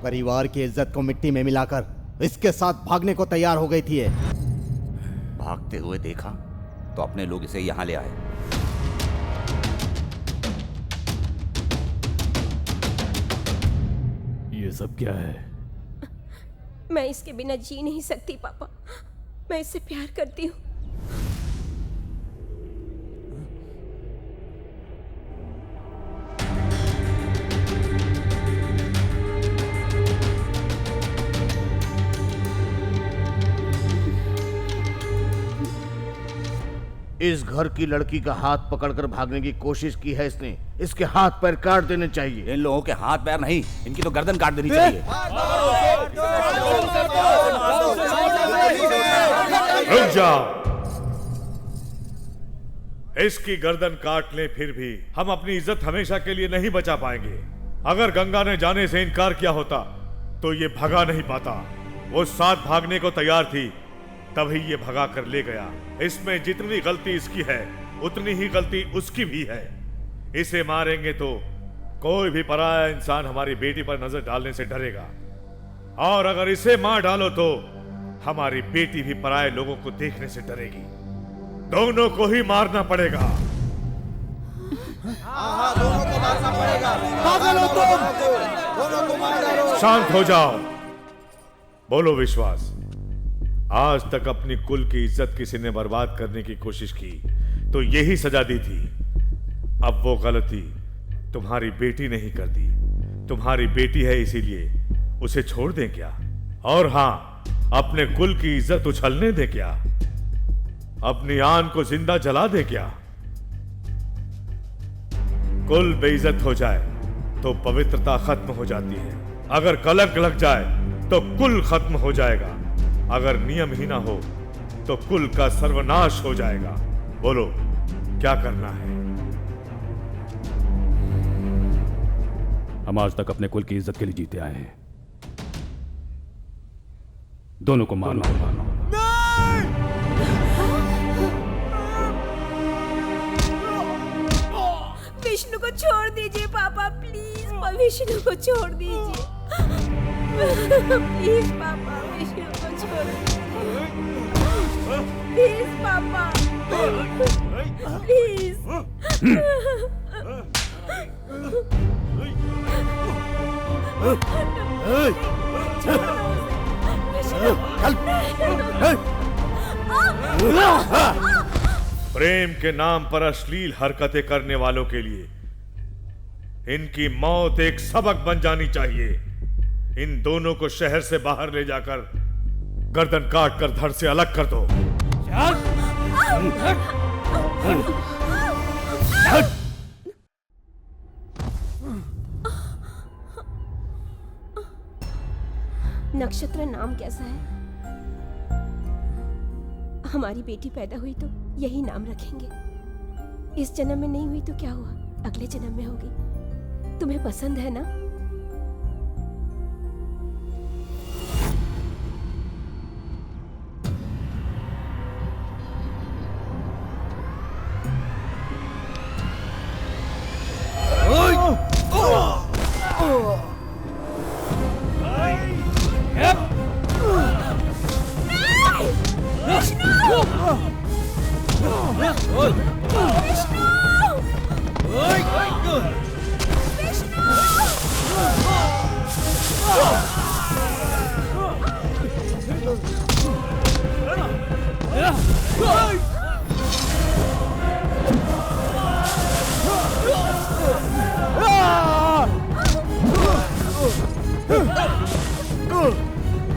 परिवार की इज्जत को मिट्टी में मिलाकर इसके साथ भागने को तैयार हो गई थी ये। भागते हुए देखा तो अपने लोग इसे यहाँ ले आए। ये सब क्या है? मैं इसके बिना जी नहीं सकती पापा। मैं इससे प्यार करती हूँ। इस घर की लड़की का हाथ पकड़कर भागने की कोशिश की है इसने। इसके हाथ पैर काट देने चाहिए। इन लोगों के हाथ पैर नहीं, इनकी तो गर्दन काट देनी चाहिए। रुक जाओ। इसकी गर्दन काट ले फिर भी हम अपनी इज्जत हमेशा के लिए नहीं बचा पाएंगे। अगर गंगा ने जाने से इनकार किया होता तो ये भगा नहीं पाता। वो साथ भागने को तैयार थी, तभी ये भगा कर ले गया। इसमें जितनी गलती इसकी है उतनी ही गलती उसकी भी है। इसे मारेंगे तो कोई भी पराया इंसान हमारी बेटी पर नजर डालने से डरेगा, और अगर इसे मार डालो तो हमारी बेटी भी पराये लोगों को देखने से डरेगी। दोनों को ही मारना पड़ेगा। दोनों को मारना पड़ेगा। पागल हो तुम। दोनों को मार डालो। शांत हो जाओ। बोलो विश्वास, आज तक अपनी कुल की इज्जत किसी ने बर्बाद करने की कोशिश की तो यही सजा दी थी। अब वो गलती तुम्हारी बेटी नहीं कर दी। तुम्हारी बेटी है इसीलिए उसे छोड़ दें क्या? और हां, अपने कुल की इज्जत उछलने दे क्या? अपनी आन को जिंदा जला दे क्या? कुल बेइज्जत हो जाए तो पवित्रता खत्म हो जाती है। अगर कलंक लग जाए तो कुल खत्म हो जाएगा। अगर नियम ही ना हो तो कुल का सर्वनाश हो जाएगा। बोलो क्या करना है? हम आज तक अपने कुल की इज्जत के लिए जीते आए हैं। दोनों को मारना होगा। विष्णु को छोड़ दीजिए पापा, प्लीज। विष्णु को छोड़ दीजिए प्लीज पापा। विष्णु को छोड़ दीजिए प्लीज पापा, प्लीज। प्रेम के नाम पर अश्लील हरकतें करने वालों के लिए इनकी मौत एक सबक बन जानी चाहिए। इन दोनों को शहर से बाहर ले जाकर गर्दन काट कर धड़ से अलग कर दो। नक्षत्र नाम कैसा है? हमारी बेटी पैदा हुई तो यही नाम रखेंगे। इस जन्म में नहीं हुई तो क्या हुआ, अगले जन्म में होगी। तुम्हें पसंद है ना?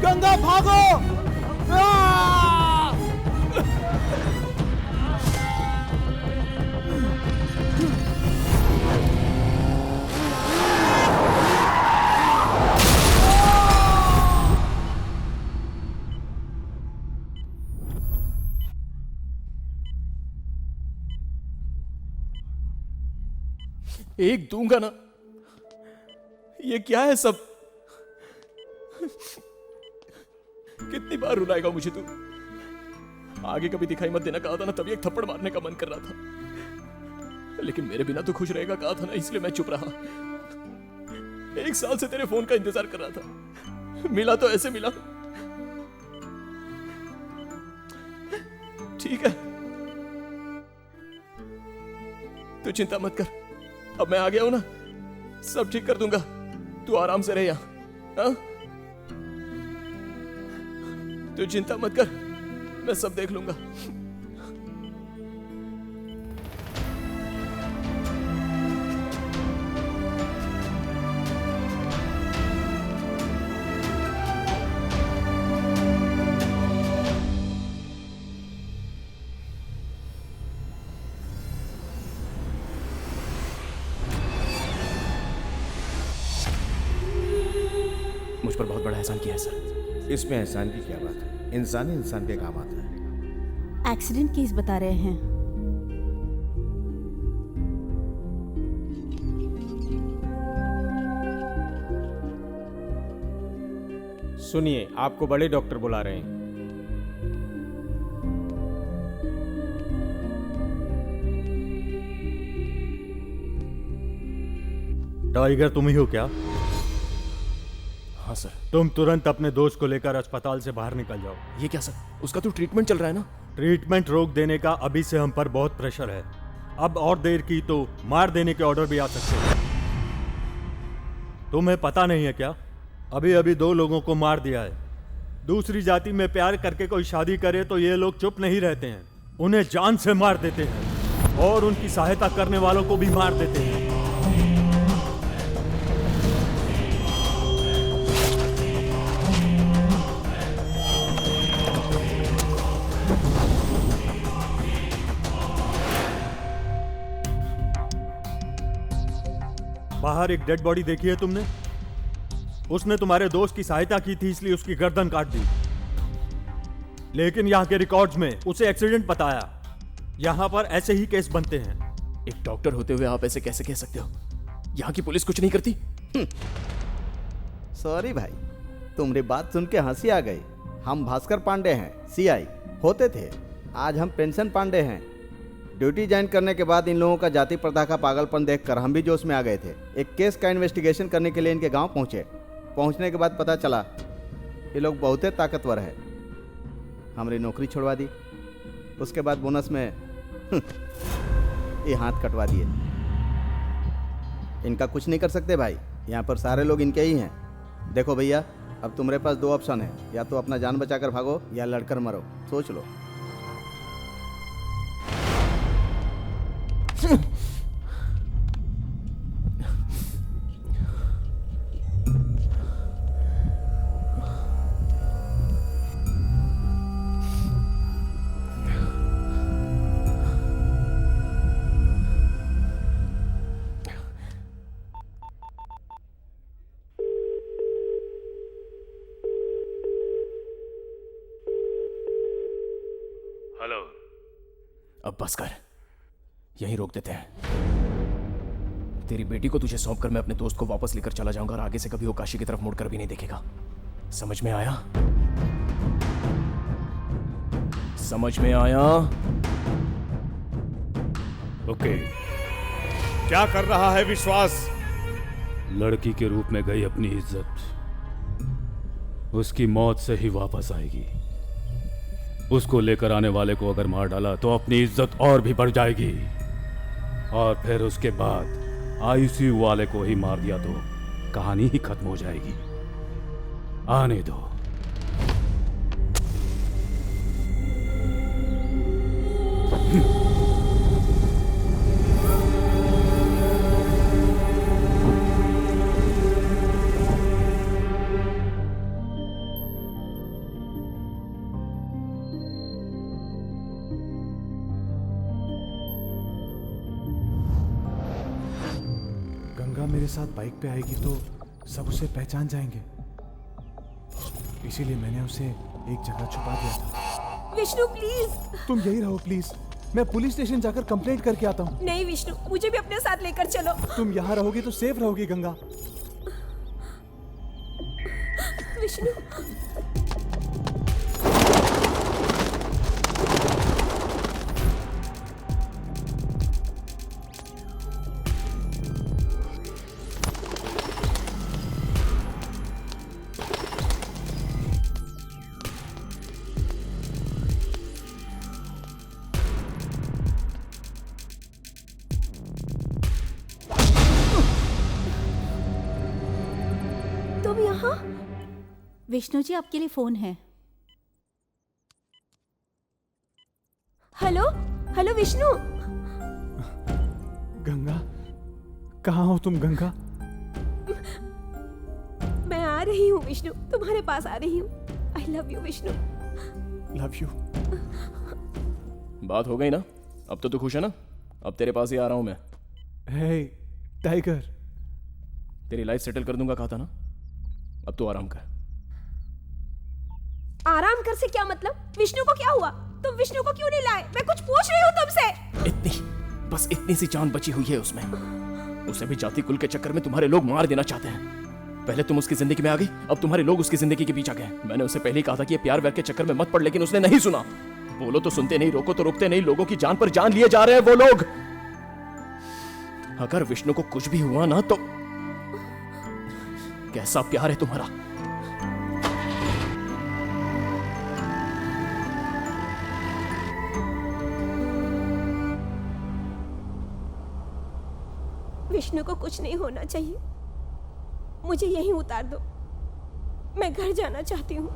गंगा भागो। एक दूंगा ना। ये क्या है सब? कितनी बार रुलाएगा मुझे तू? आगे कभी दिखाई मत देना कहा था ना, तभी एक थप्पड़ मारने का मन कर रहा था, लेकिन मेरे बिना तो खुश रहेगा कहा था ना, इसलिए मैं चुप रहा। 1 साल से तेरे फोन का इंतजार कर रहा था। मिला तो ऐसे मिला। ठीक है, तू चिंता मत कर, अब मैं आ गया हूं ना, सब ठीक कर दूंगा। तू आराम से रह यहां, हाँ? तू चिंता मत कर, मैं सब देख लूंगा। मुझ पर बहुत बड़ा एहसान किया है सर। इसमें एहसान की क्या बात है, इंसान ही इंसान के काम आता है। एक्सीडेंट केस बता रहे हैं। सुनिए, आपको बड़े डॉक्टर बुला रहे हैं। टाइगर तुम ही हो क्या? हाँ सर। तुम तुरंत अपने दोस्त को लेकर अस्पताल से बाहर निकल जाओ। ये क्या सर, उसका तो ट्रीटमेंट चल रहा है ना। ट्रीटमेंट रोक देने का अभी से हम पर बहुत प्रेशर है। अब और देर की तो मार देने के ऑर्डर भी आ सकते हैं। तुम्हें पता नहीं है क्या? अभी अभी 2 लोगों को मार दिया है। दूसरी जाति में प्यार करके कोई शादी करे तो ये लोग चुप नहीं रहते हैं, उन्हें जान से मार देते हैं और उनकी सहायता करने वालों को भी मार देते हैं। बाहर एक डेड बॉडी देखी है तुमने? उसने तुम्हारे दोस्त की सहायता की थी, इसलिए उसकी गर्दन काट दी। लेकिन यहाँ के रिकॉर्ड्स में उसे एक्सीडेंट बताया। यहाँ पर ऐसे ही केस बनते हैं। एक डॉक्टर होते हुए आप ऐसे कैसे कह सकते हो? यहाँ की पुलिस कुछ नहीं करती। सॉरी भाई, तुम्हारी बात सुन के हंसी आ गई। हम भास्कर पांडे हैं, सीआई होते थे, आज हम पेंशन पांडे हैं। ड्यूटी ज्वाइन करने के बाद इन लोगों का जाति प्रथा का पागलपन देखकर हम भी जोश में आ गए थे। एक केस का इन्वेस्टिगेशन करने के लिए इनके गांव पहुंचे। पहुंचने के बाद पता चला ये लोग बहुत ताकतवर है। हमारी नौकरी छुड़वा दी, उसके बाद बोनस में ये हाथ कटवा दिए। इनका कुछ नहीं कर सकते भाई, यहाँ पर सारे लोग इनके ही हैं। देखो भैया, अब तुम्हारे पास 2 ऑप्शन है, या तो अपना जान बचाकर भागो या लड़कर मरो, सोच लो। हेलो। अब बस कर, यहीं रोक देते हैं। तेरी बेटी को तुझे सौंपकर मैं अपने दोस्त को वापस लेकर चला जाऊंगा और आगे से कभी वो काशी की तरफ मुड़कर भी नहीं देखेगा। समझ में आया? समझ में आया? ओके। क्या कर रहा है विश्वास? लड़की के रूप में गई अपनी इज्जत उसकी मौत से ही वापस आएगी। उसको लेकर आने वाले को अगर मार डाला तो अपनी इज्जत और भी बढ़ जाएगी, और फिर उसके बाद आईसीयू वाले को ही मार दिया तो कहानी ही खत्म हो जाएगी। आने दो। गंगा मेरे साथ बाइक पे आएगी तो सब उसे पहचान जाएंगे, इसीलिए मैंने उसे एक जगह छुपा दिया था। विष्णु प्लीज। तुम यही रहो प्लीज, मैं पुलिस स्टेशन जाकर कंप्लेंट करके आता हूँ। नहीं विष्णु, मुझे भी अपने साथ लेकर चलो। तुम यहाँ रहोगी तो सेफ रहोगी गंगा। विष्णु। तुम यहाँ? विष्णु जी आपके लिए फोन है। Hello hello Vishnu. गंगा, कहाँ हो तुम गंगा? मैं आ रही हूँ विष्णु, तुम्हारे पास आ रही हूँ। I love you Vishnu. Love you. बात हो गई ना? अब तो तू खुश है ना? अब तेरे पास ही आ रहा हूं मैं। हे टाइगर, तेरी लाइफ सेटल कर दूंगा कहा था ना? अब तो आराम कर। आराम कर से क्या मतलब? विष्णु को क्या हुआ? तुम विष्णु को क्यों नहीं लाए? मैं कुछ पूछ रही हूँ तुमसे। बस इतनी सी जान बची हुई है उसमें। उसे भी जाति कुल के चक्कर में तुम्हारे लोग मार देना चाहते हैं। पहले तुम उसकी जिंदगी में आ गई, अब तुम्हारे लोग उसकी जिंदगी के पीछे गए। मैंने उसे पहले ही कहा था कि ये प्यार व्यार के चक्कर में मत पड़, लेकिन उसने नहीं सुना। बोलो तो सुनते नहीं, रोको तो रुकते नहीं। लोगों की जान पर जान लिए जा रहे हैं वो लोग। अगर विष्णु को कुछ भी हुआ ना तो कैसा प्यार है तुम्हारा? विष्णु को कुछ नहीं होना चाहिए। मुझे यहीं उतार दो, मैं घर जाना चाहती हूँ।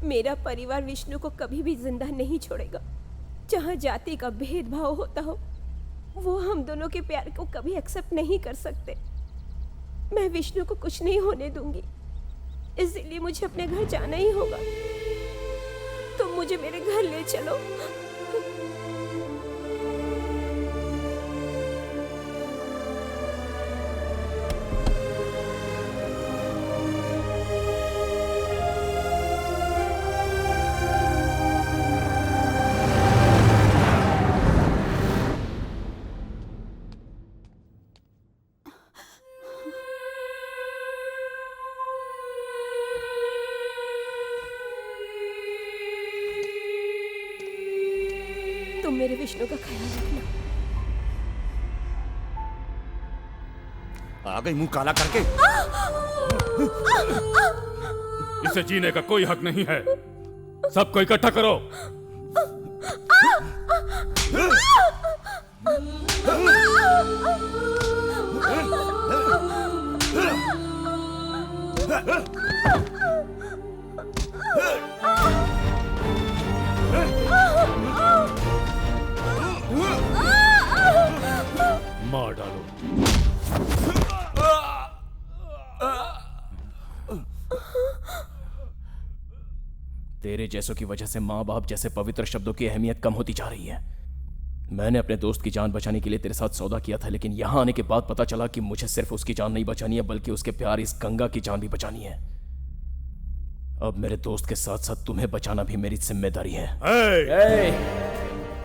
मेरा परिवार विष्णु को कभी भी जिंदा नहीं छोड़ेगा। जहाँ जाति का भेदभाव होता हो वो हम दोनों के प्यार को कभी एक्सेप्ट नहीं कर सकते। मैं विष्णु को कुछ नहीं होने दूंगी, इसीलिए मुझे अपने घर जाना ही होगा। तुम मुझे मेरे घर ले चलो। तुम मेरे विष्णु का ख्याल रखना। आ गई मुंह काला करके। इसे जीने का कोई हक नहीं है। सबको इकट्ठा करो। मार डालो। तेरे जैसों की वजह से माँ बाप जैसे पवित्र शब्दों की अहमियत कम होती जा रही है। मैंने अपने दोस्त की जान बचाने के लिए तेरे साथ सौदा किया था, लेकिन यहां आने के बाद पता चला कि मुझे सिर्फ उसकी जान नहीं बचानी है, बल्कि उसके प्यार इस गंगा की जान भी बचानी है। अब मेरे दोस्त के साथ साथ तुम्हें बचाना भी मेरी जिम्मेदारी है।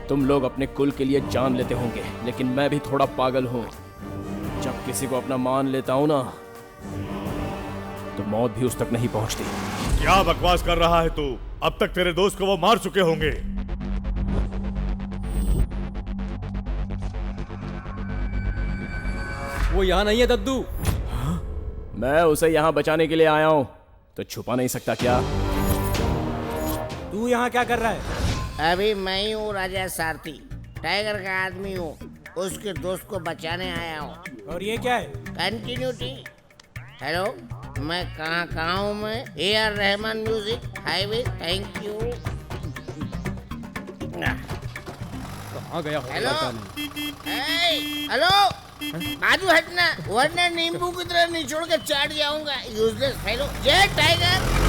तुम लोग अपने कुल के लिए जान लेते होंगे, लेकिन मैं भी थोड़ा पागल हूं। जब किसी को अपना मान लेता हूं ना, तो मौत भी उस तक नहीं पहुंचती। क्या बकवास कर रहा है तू? अब तक तेरे दोस्त को वो मार चुके होंगे। वो यहाँ नहीं है दद्दू। मैं उसे यहाँ बचाने के लिए आया हूँ, तो छुपा नहीं सकता क्या? तू यहाँ क्या कर रहा है? अभी मैं ही हूँ राजा सारथी, टाइगर का आदमी हूँ। उसके दोस्त को बचाने आया हूँ। और ये क्या है? कंटिन्यूटी। हेलो, मैं कहाँ हूँ? मैं AR Rahman music highway. Thank you. कहाँ गया? हेलो, हेलो, बाजू हटना, वरना नींबू की तरह निचोड़ के चाट जाऊंगा। Useless fellow. जय टाइगर।